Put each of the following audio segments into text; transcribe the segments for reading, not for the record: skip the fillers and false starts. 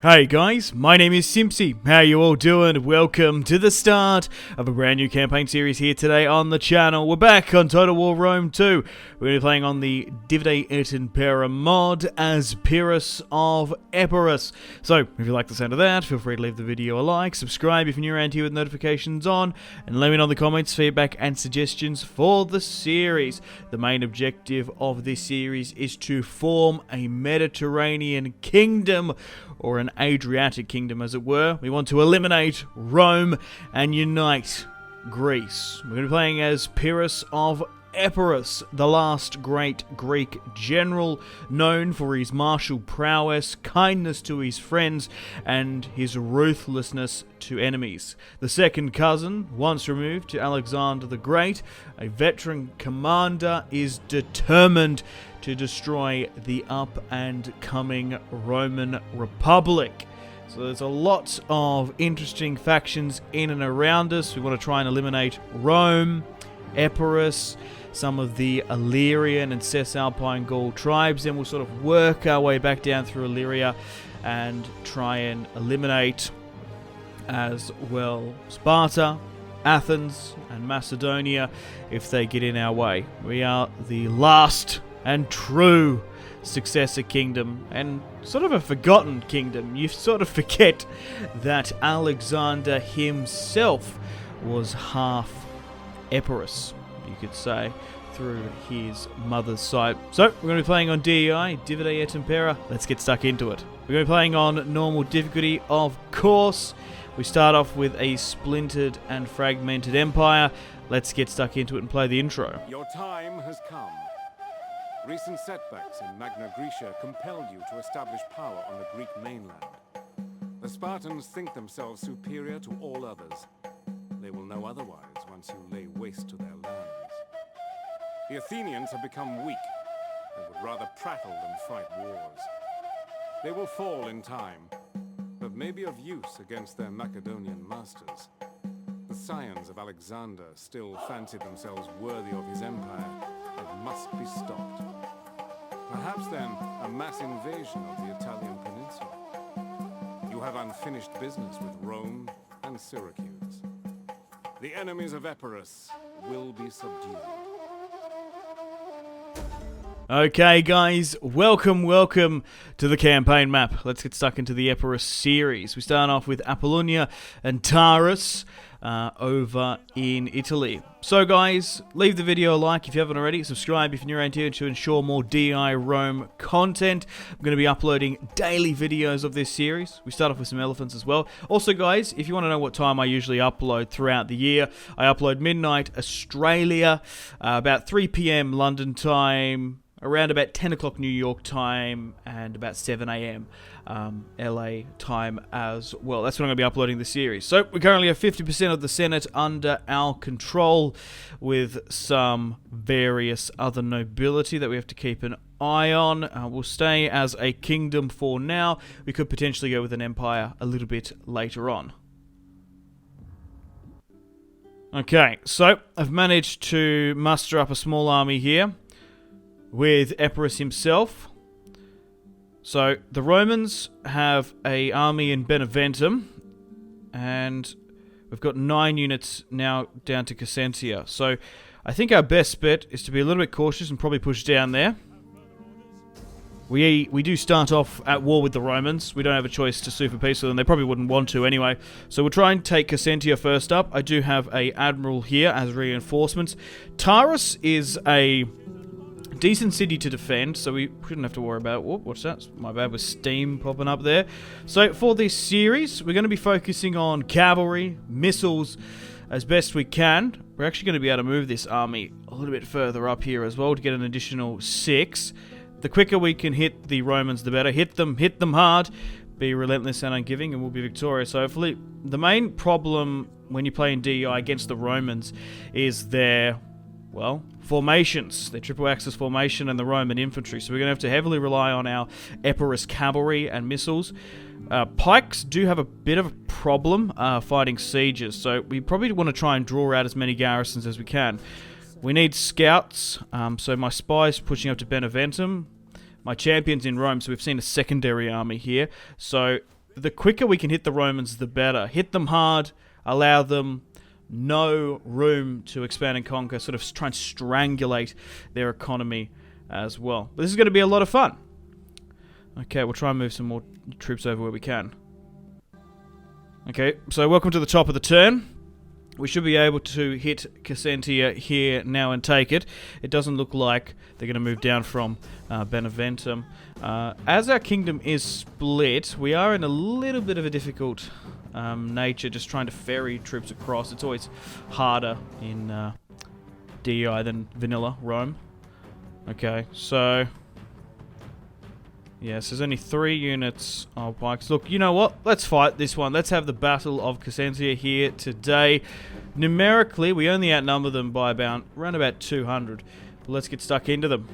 Hey guys, my name is Simpzy. How you all doing? Welcome to the start of a brand new campaign series here today on the channel. We're back on Total War Rome 2. We're going to be playing on the Divide et Impera mod as Epirus of Epirus. So, if you like the sound of that, feel free to leave the video a like, subscribe if you're new around here with notifications on, and let me know in the comments feedback and suggestions for the series. The main objective of this series is to form a Mediterranean kingdom, or an Adriatic kingdom as it were. We want to eliminate Rome and unite Greece. We're going to be playing as Epirus of Epirus, the last great Greek general, known for his martial prowess, kindness to his friends, and his ruthlessness to enemies. The second cousin, once removed to Alexander the Great, a veteran commander, is determined to destroy the up and coming Roman Republic. So there's a lot of interesting factions in and around us. We want to try and eliminate Rome, Epirus, some of the Illyrian and Cisalpine Gaul tribes, then we'll sort of work our way back down through Illyria and try and eliminate as well Sparta, Athens and Macedonia if they get in our way. We are the last and true successor kingdom, and sort of a forgotten kingdom. You sort of forget that Alexander himself was half Epirus, you could say, through his mother's side. So, we're going to be playing on DEI, Divide et Impera. Let's get stuck into it. We're going to be playing on normal difficulty, of course. We start off with a splintered and fragmented empire. Let's get stuck into it and play the intro. Your time has come. Recent setbacks in Magna Graecia compelled you to establish power on the Greek mainland. The Spartans think themselves superior to all others. They will know otherwise once you lay waste to their lands. The Athenians have become weak and would rather prattle than fight wars. They will fall in time, but may be of use against their Macedonian masters. The scions of Alexander still fancy themselves worthy of his empire and must be stopped. Perhaps then a mass invasion of the Italian peninsula. You have unfinished business with Rome and Syracuse. The enemies of Epirus will be subdued. Okay guys, welcome to the campaign map. Let's get stuck into the Epirus series. We start off with Apollonia and Taurus over in Italy. So guys, leave the video a like if you haven't already, subscribe if you're new around here to ensure more DI Rome content. I'm going to be uploading daily videos of this series. We start off with some elephants as well. Also guys, if you want to know what time I usually upload throughout the year, I upload midnight Australia, about 3 PM London time, around about 10 o'clock New York time, and about 7 AM LA time as well. That's when I'm going to be uploading the series. So we currently have 50% of the Senate under our control, with some various other nobility that we have to keep an eye on. We'll stay as a kingdom for now. We could potentially go with an empire a little bit later on. Okay, so I've managed to muster up a small army here with Epirus himself. So the Romans have an army in Beneventum, and we've got 9 units now down to Cassentia. So I think our best bet is to be a little bit cautious and probably push down there. We do start off at war with the Romans. We don't have a choice to sue for peace with them. They probably wouldn't want to anyway. So we'll try and take Cassentia first up. I do have an admiral here as reinforcements. Taurus is a decent city to defend, so we shouldn't have to worry about... Whoop, what's that? My bad, with steam popping up there. So for this series, we're going to be focusing on cavalry, missiles, as best we can. We're actually going to be able to move this army a little bit further up here as well to get an additional 6. The quicker we can hit the Romans, the better. Hit them hard, be relentless and unforgiving, and we'll be victorious, hopefully. The main problem when you play in DEI against the Romans is their, well, formations. Their triple axis formation and the Roman infantry. So we're going to have to heavily rely on our Epirus cavalry and missiles. Pikes do have a bit of a problem fighting sieges, so we probably want to try and draw out as many garrisons as we can. We need scouts, so my spy's pushing up to Beneventum. My champion's in Rome, so we've seen a secondary army here. So the quicker we can hit the Romans, the better. Hit them hard, allow them no room to expand and conquer, sort of try and strangulate their economy as well. But this is going to be a lot of fun. Okay, we'll try and move some more troops over where we can. Okay, so welcome to the top of the turn. We should be able to hit Cassentia here now and take it. It doesn't look like they're going to move down from Beneventum. As our kingdom is split, we are in a little bit of a difficult nature, just trying to ferry troops across. It's always harder in DI than vanilla Rome. Okay, so... yes, there's only 3 units of pikes. Look, you know what? Let's fight this one. Let's have the Battle of Cassentia here today. Numerically, we only outnumber them by around about 200. But let's get stuck into them.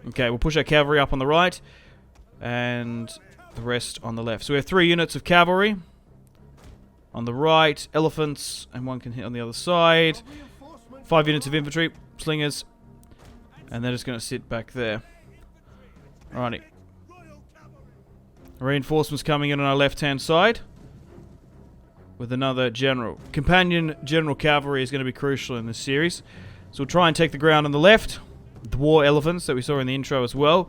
Okay, we'll push our cavalry up on the right. And the rest on the left. So we have 3 units of cavalry. On the right, elephants, and 1 can hit on the other side. 5 units of infantry, slingers. And they're just going to sit back there. Alrighty. Reinforcements coming in on our left-hand side. With another general. Companion general cavalry is going to be crucial in this series. So we'll try and take the ground on the left. The war elephants that we saw in the intro as well.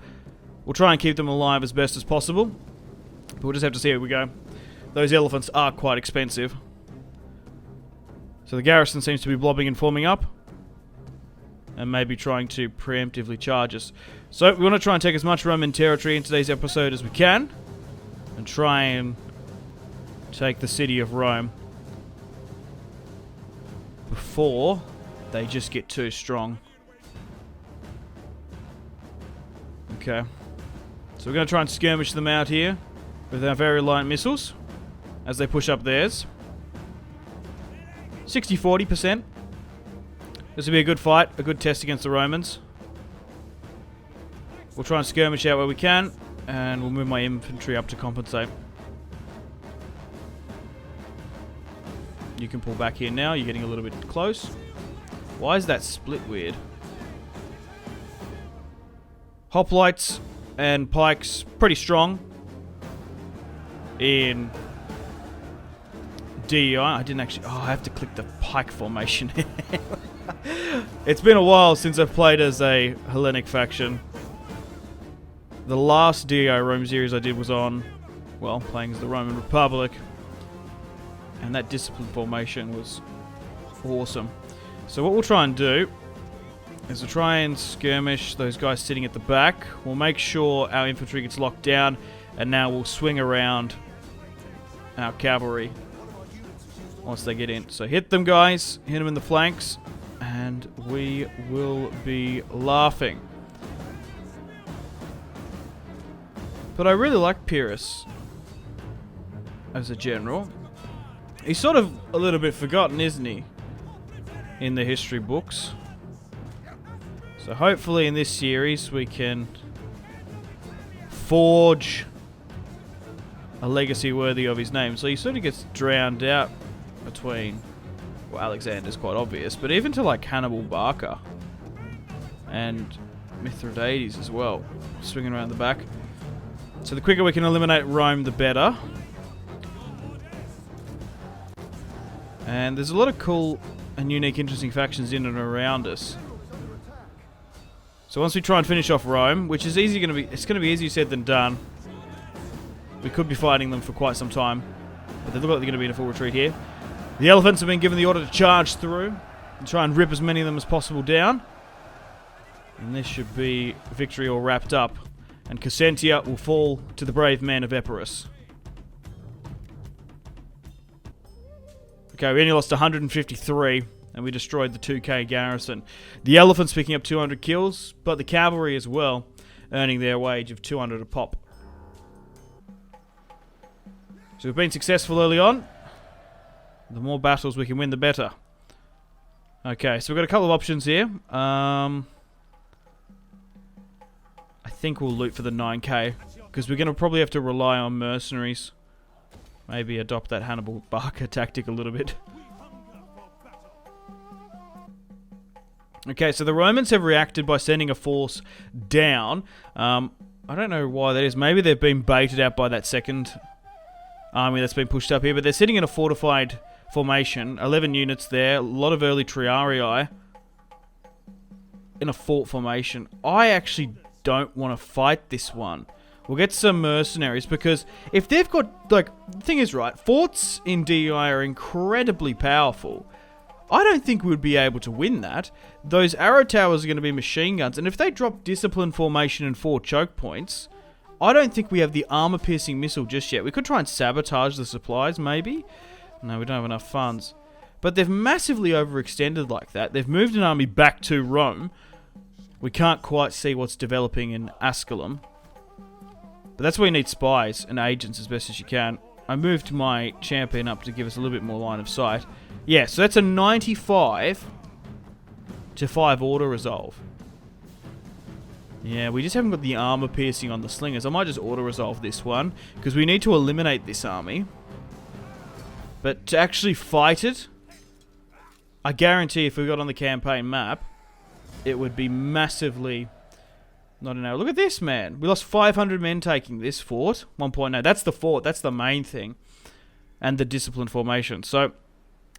We'll try and keep them alive as best as possible. But we'll just have to see how we go. Those elephants are quite expensive. So the garrison seems to be blobbing and forming up. And maybe trying to preemptively charge us. So we want to try and take as much Roman territory in today's episode as we can. And try and take the city of Rome. Before they just get too strong. Okay. So we're going to try and skirmish them out here. With our very light missiles. As they push up theirs. 60-40%. This will be a good fight, a good test against the Romans. We'll try and skirmish out where we can, and we'll move my infantry up to compensate. You can pull back here now, you're getting a little bit close. Why is that split weird? Hoplites and pikes, pretty strong. In DI, I didn't actually... oh, I have to click the pike formation. It's been a while since I've played as a Hellenic faction. The last DI Rome series I did was on, well, playing as the Roman Republic. And that discipline formation was awesome. So what we'll try and do is we'll try and skirmish those guys sitting at the back. We'll make sure our infantry gets locked down, and now we'll swing around our cavalry once they get in. So hit them, guys. Hit them in the flanks. And we will be laughing. But I really like Epirus as a general. He's sort of a little bit forgotten, isn't he? In the history books. So hopefully in this series we can forge a legacy worthy of his name. So he sort of gets drowned out between... well, Alexander's quite obvious, but even to like Hannibal Barca and Mithridates as well, swinging around the back. So the quicker we can eliminate Rome, the better. And there's a lot of cool and unique, interesting factions in and around us. So once we try and finish off Rome, which is it's going to be easier said than done. We could be fighting them for quite some time, but they look like they're going to be in a full retreat here. The elephants have been given the order to charge through and try and rip as many of them as possible down. And this should be victory all wrapped up. And Cassentia will fall to the brave men of Epirus. Okay, we only lost 153, and we destroyed the 2k garrison. The elephants picking up 200 kills, but the cavalry as well, earning their wage of 200 a pop. So we've been successful early on. The more battles we can win, the better. Okay, so we've got a couple of options here. I think we'll loot for the 9k, because we're going to probably have to rely on mercenaries. Maybe adopt that Hannibal Barca tactic a little bit. Okay, so the Romans have reacted by sending a force down. I don't know why that is. Maybe they've been baited out by that second army that's been pushed up here. But they're sitting in a fortified formation. 11 units there. A lot of early Triarii in a fort formation. I actually don't want to fight this one. We'll get some mercenaries, because if they've got, like, the thing is, right, forts in DI are incredibly powerful. I don't think we'd be able to win that. Those arrow towers are going to be machine guns, and if they drop discipline formation and 4 choke points, I don't think we have the armor-piercing missile just yet. We could try and sabotage the supplies, maybe. No, we don't have enough funds. But they've massively overextended like that. They've moved an army back to Rome. We can't quite see what's developing in Asculum. But that's where you need spies and agents as best as you can. I moved my champion up to give us a little bit more line of sight. Yeah, so that's a 95 to 5 auto resolve. Yeah, we just haven't got the armor piercing on the slingers. I might just auto resolve this one, because we need to eliminate this army. But to actually fight it, I guarantee if we got on the campaign map, it would be massively... Not an hour. Look at this, man. We lost 500 men taking this fort. 1.9. That's the fort. That's the main thing. And the disciplined formation. So,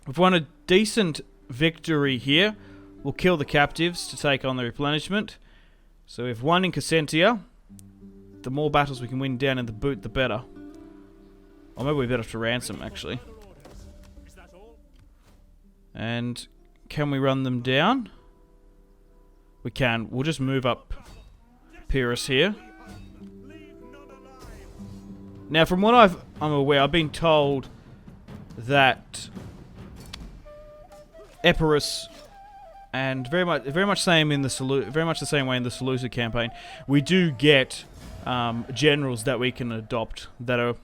if we want a decent victory here, we'll kill the captives to take on the replenishment. So, if one in Cassentia, the more battles we can win down in the boot, the better. Or maybe we better to ransom, actually. And can we run them down? We can. We'll just move up Epirus here. Now, from what I'm aware, I've been told that Epirus, and very much the same in the same way in the Seleucid campaign, we do get generals that we can adopt that are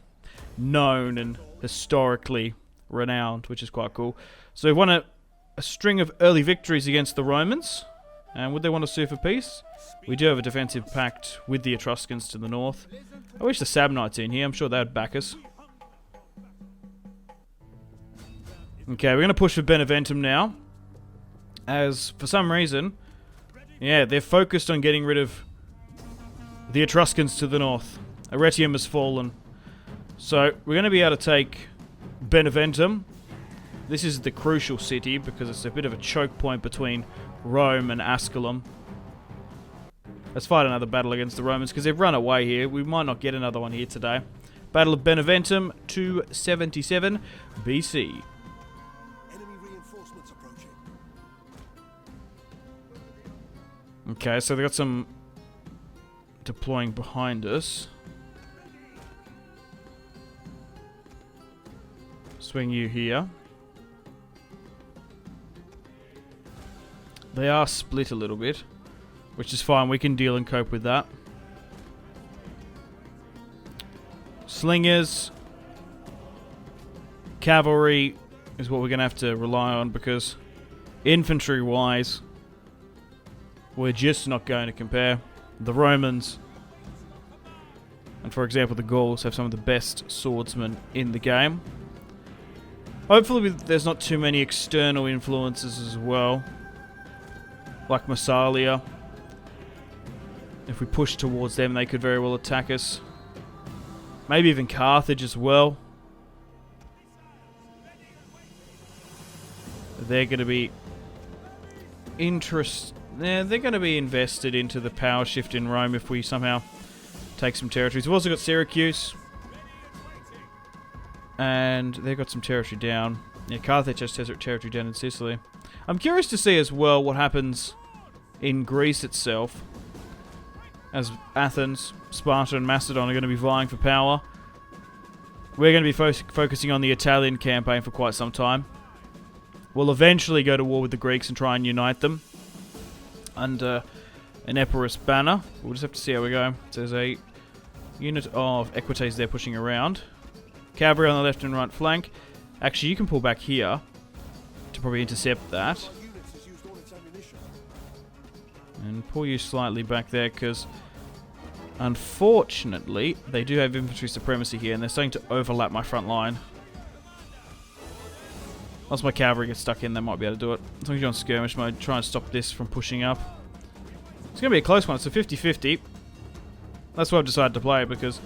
known and historically renowned, which is quite cool. So we want a string of early victories against the Romans. And would they want to sue for peace? We do have a defensive pact with the Etruscans to the north. I wish the Samnites in here. I'm sure they would back us. Okay, we're going to push for Beneventum now. As, for some reason, yeah, they're focused on getting rid of the Etruscans to the north. Arretium has fallen. So, we're going to be able to take Beneventum. This is the crucial city because it's a bit of a choke point between Rome and Asculum. Let's fight another battle against the Romans because they've run away here. We might not get another one here today. Battle of Beneventum, 277 BC. Enemy reinforcements approaching. Okay, so they got some deploying behind us. Swing you here. They are split a little bit, which is fine. We can deal and cope with that. Slingers, cavalry is what we're going to have to rely on because infantry-wise, we're just not going to compare. The Romans, and for example the Gauls, have some of the best swordsmen in the game. Hopefully there's not too many external influences as well. Like Massalia. If we push towards them, they could very well attack us. Maybe even Carthage as well. They're going to be they're going to be invested into the power shift in Rome if we somehow take some territories. We've also got Syracuse. And they've got some territory down. Yeah, Carthage has territory down in Sicily. I'm curious to see as well what happens in Greece itself, as Athens, Sparta and Macedon are going to be vying for power. We're going to be focusing on the Italian campaign for quite some time. We'll eventually go to war with the Greeks and try and unite them under an Epirus banner. We'll just have to see how we go. So there's a unit of Equites there pushing around. Cavalry on the left and right flank. Actually, you can pull back here to probably intercept that. And pull you slightly back there because, unfortunately, they do have infantry supremacy here and they're starting to overlap my front line. Once my cavalry gets stuck in, they might be able to do it. As long as you're on skirmish mode, try and stop this from pushing up. It's going to be a close one. It's a 50-50. That's why I've decided to play it, because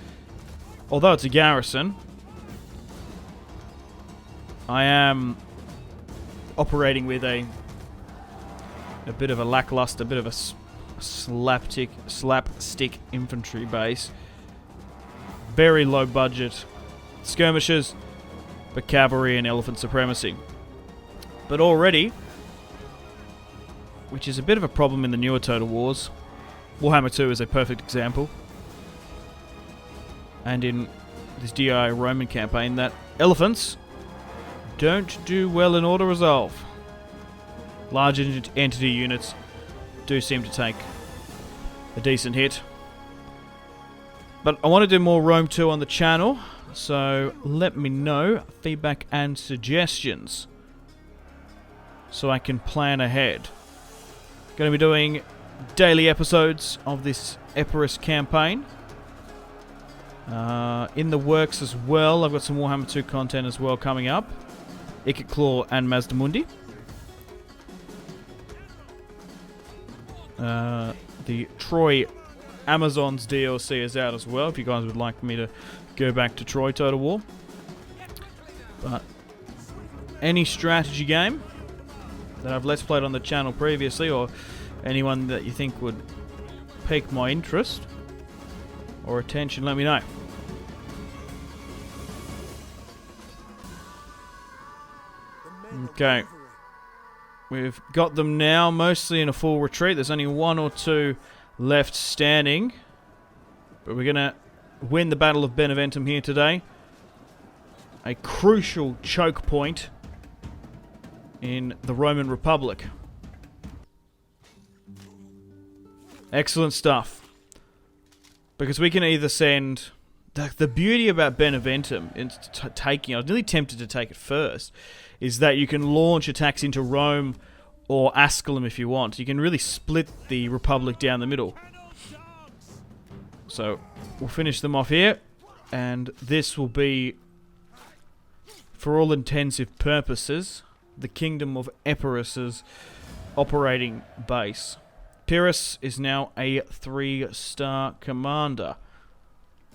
although it's a garrison, I am operating with a bit of a lackluster, bit of a slapstick infantry base. Very low budget skirmishers, but cavalry and elephant supremacy. But already, which is a bit of a problem in the newer Total Wars, Warhammer 2 is a perfect example, and in this DI Roman campaign, that elephants don't do well in auto resolve. Large entity units do seem to take a decent hit. But I want to do more Rome 2 on the channel, so let me know feedback and suggestions so I can plan ahead. Going to be doing daily episodes of this Epirus campaign. In the works as well, I've got some Warhammer 2 content as well coming up. Ikit Claw and Mazdamundi. The Troy Amazons DLC is out as well, if you guys would like me to go back to Troy Total War. But any strategy game that I've let's played on the channel previously, or anyone that you think would pique my interest or attention, let me know. Okay. We've got them now, mostly in a full retreat. There's only one or two left standing. But we're going to win the Battle of Beneventum here today. A crucial choke point in the Roman Republic. Excellent stuff. Because we can either send... The beauty about Beneventum, in taking... I was nearly tempted to take it first, is that you can launch attacks into Rome or Asculum if you want. You can really split the Republic down the middle. So, we'll finish them off here. And this will be, for all intensive purposes, the Kingdom of Epirus's operating base. Epirus is now a 3-star commander.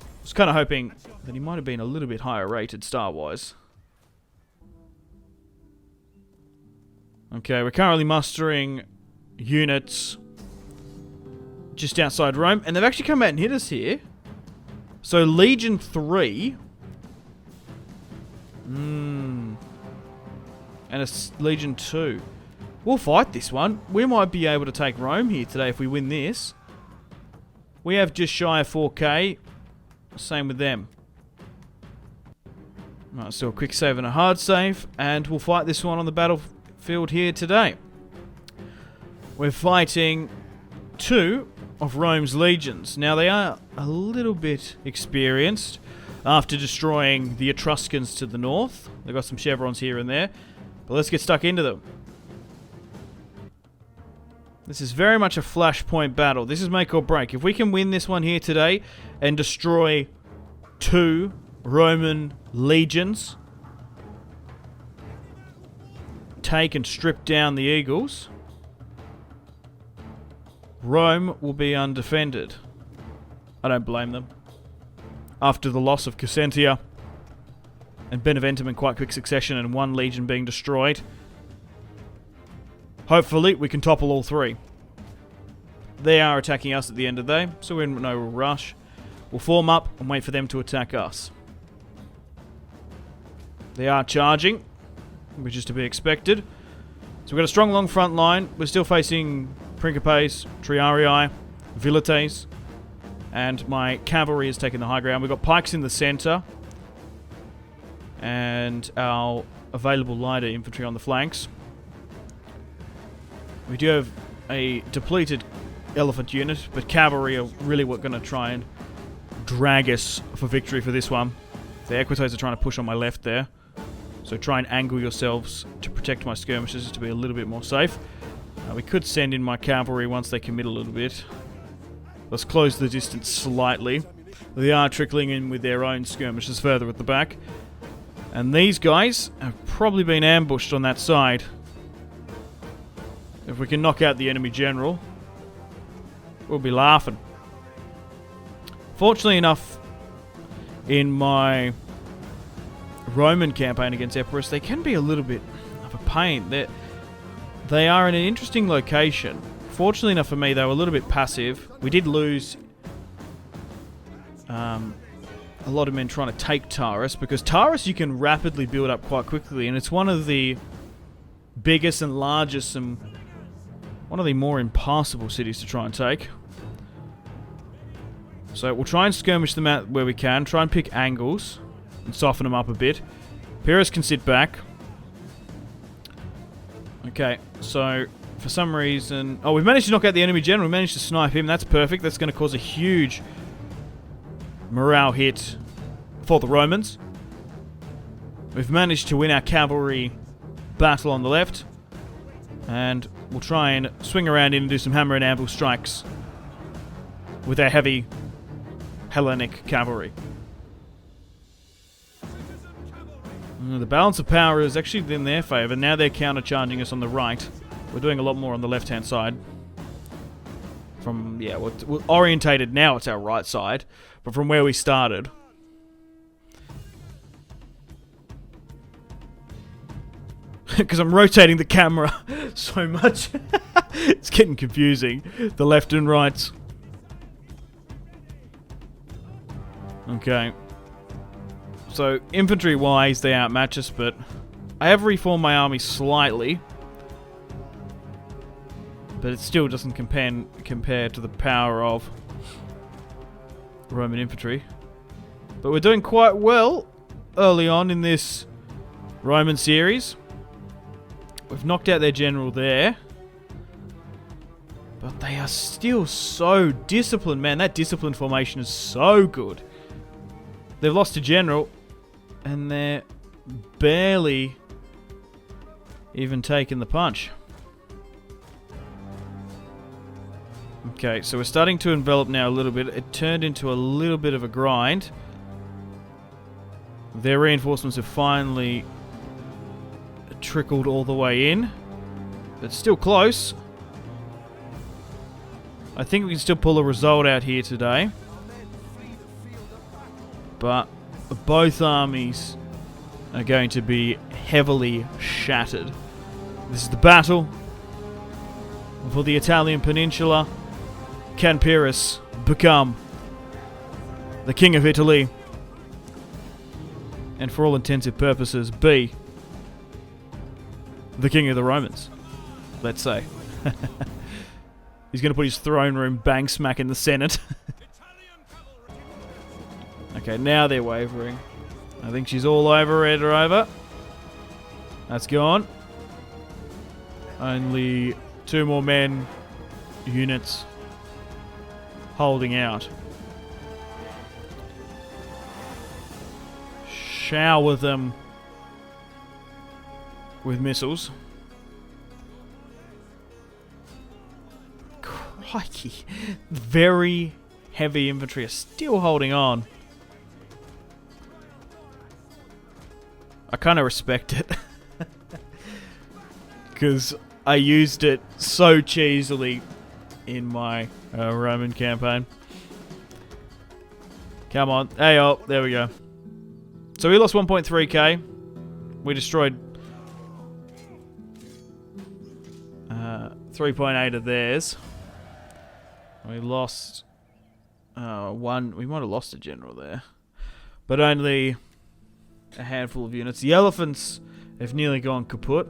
I was kind of hoping that he might have been a little bit higher rated star-wise. Okay, we're currently mustering units just outside Rome, and they've actually come out and hit us here. So Legion 3... and a Legion 2. We'll fight this one. We might be able to take Rome here today if we win this. We have just shy of 4k. Same with them. Right, let's do a quick save and a hard save, and we'll fight this one on the battlefield here today. We're fighting 2 of Rome's legions. Now, they are a little bit experienced after destroying the Etruscans to the north. They've got some chevrons here and there. But let's get stuck into them. This is very much a flashpoint battle. This is make or break. If we can win this one here today and destroy 2 Roman legions, take and strip down the eagles, Rome will be undefended. I don't blame them. After the loss of Cassentia and Beneventum in quite quick succession and 1 legion being destroyed, hopefully we can topple all 3. They are attacking us at the end of the day, so we're in no rush. We'll form up and wait for them to attack us. They are charging, which is to be expected. So we've got a strong long front line. We're still facing Principes, Triarii, Vilites, and my cavalry has taken the high ground. We've got pikes in the center, and our available lighter infantry on the flanks. We do have a depleted elephant unit, but cavalry are really going to try and drag us for victory for this one. The Equites are trying to push on my left there, so try and angle yourselves to protect my skirmishers to be a little bit more safe. We could send in my cavalry once they commit a little bit. Let's close the distance slightly. They are trickling in with their own skirmishers further at the back. And these guys have probably been ambushed on that side. If we can knock out the enemy general, we'll be laughing. Fortunately enough, in my Roman campaign against Epirus, they can be a little bit of a pain. They are in an interesting location. Fortunately enough for me, they were a little bit passive. We did lose a lot of men trying to take Taurus, because Taurus you can rapidly build up quite quickly, and it's one of the biggest and largest and one of the more impassable cities to try and take. So we'll try and skirmish them out where we can, try and pick angles and soften them up a bit. Epirus can sit back. Okay, so for some reason... Oh, we've managed to knock out the enemy general. We managed to snipe him. That's perfect. That's going to cause a huge morale hit for the Romans. We've managed to win our cavalry battle on the left. And we'll try and swing around in and do some hammer and anvil strikes with our heavy Hellenic cavalry. The balance of power is actually in their favour. Now they're counter-charging us on the right. We're doing a lot more on the left-hand side. From, yeah, we're orientated now, it's our right side. But from where we started... Because I'm rotating the camera so much. It's getting confusing. The left and rights. Okay. So, infantry-wise, they outmatch us, but I have reformed my army slightly. But it still doesn't compare to the power of Roman infantry. But we're doing quite well early on in this Roman series. We've knocked out their general there. But they are still so disciplined, man. That disciplined formation is so good. They've lost a general, and they're barely even taking the punch. Okay, so we're starting to envelop now a little bit. It turned into a little bit of a grind. Their reinforcements have finally trickled all the way in. It's still close. I think we can still pull a result out here today. But both armies are going to be heavily shattered. This is the battle for the Italian peninsula. Can Epirus become the king of Italy? And for all intensive purposes, be the king of the Romans, let's say. He's going to put his throne room bang smack in the Senate. Okay, now they're wavering. I think she's all over Red Rover. That's gone. Only 2 more men, units, holding out. Shower them with missiles. Crikey. Very heavy infantry are still holding on. I kind of respect it. Because I used it so cheesily in my Roman campaign. Come on. Hey, oh, there we go. So we lost 1.3k. We destroyed 3.8 of theirs. We lost one. We might have lost a general there, but only a handful of units. The elephants have nearly gone kaput,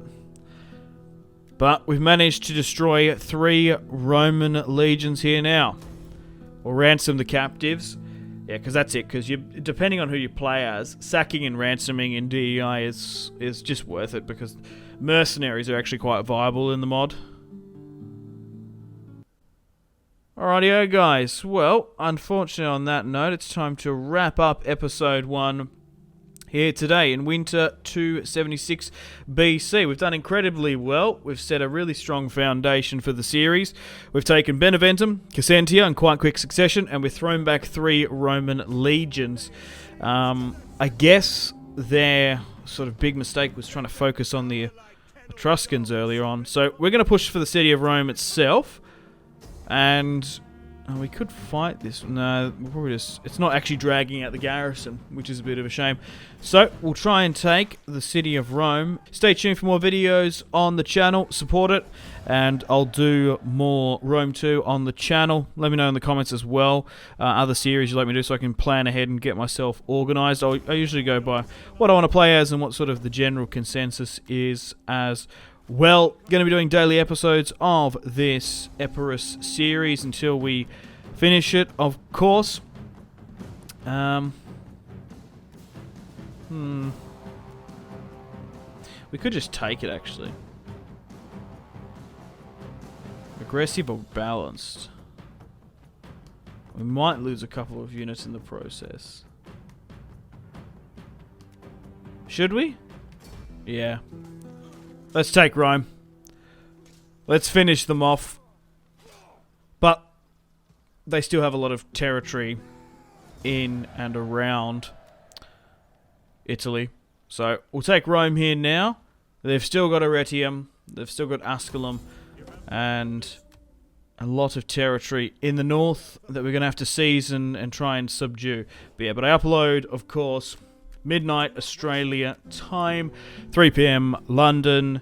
but we've managed to destroy 3 Roman legions here now. We'll ransom the captives. Yeah, because that's it. Because you, depending on who you play as, sacking and ransoming in DEI is just worth it, because mercenaries are actually quite viable in the mod. Alrighty, guys. Well, unfortunately on that note, it's time to wrap up episode 1 here today in winter 276 BC. We've done incredibly well. We've set a really strong foundation for the series. We've taken Beneventum, Cassentia in quite quick succession, and we've thrown back 3 Roman legions. I guess their sort of big mistake was trying to focus on the Etruscans earlier on. So we're going to push for the city of Rome itself. And We could fight this. No, we'll probably just... It's not actually dragging out the garrison, which is a bit of a shame. So, we'll try and take the city of Rome. Stay tuned for more videos on the channel. Support it. And I'll do more Rome 2 on the channel. Let me know in the comments as well. Other series you'd like me to do so I can plan ahead and get myself organised. I usually go by what I want to play as and what sort of the general consensus is as well. Going to be doing daily episodes of this Epirus series until we finish it, of course. We could just take it, actually. Aggressive or balanced? We might lose a couple of units in the process. Should we? Yeah. Let's take Rome. Let's finish them off. But they still have a lot of territory in and around Italy. So we'll take Rome here now. They've still got Arretium. They've still got Asculum. And a lot of territory in the north that we're going to have to seize and try and subdue. But yeah, but I upload, of course, midnight Australia time, 3 PM London,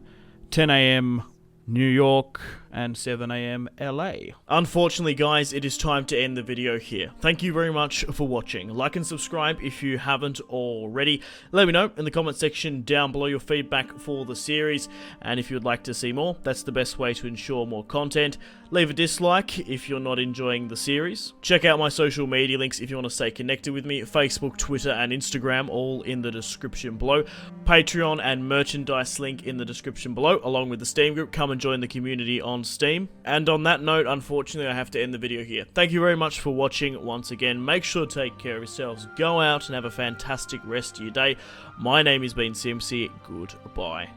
10 AM New York, and 7 AM LA. Unfortunately, guys, it is time to end the video here. Thank you very much for watching. Like and subscribe if you haven't already. Let me know in the comment section down below your feedback for the series, and if you'd like to see more, that's the best way to ensure more content. Leave a dislike if you're not enjoying the series. Check out my social media links if you want to stay connected with me. Facebook, Twitter, and Instagram, all in the description below. Patreon and merchandise link in the description below, along with the Steam group. Come and join the community on Steam. And on that note, unfortunately, I have to end the video here. Thank you very much for watching once again. Make sure to take care of yourselves. Go out and have a fantastic rest of your day. My name has been Simpzy. Goodbye.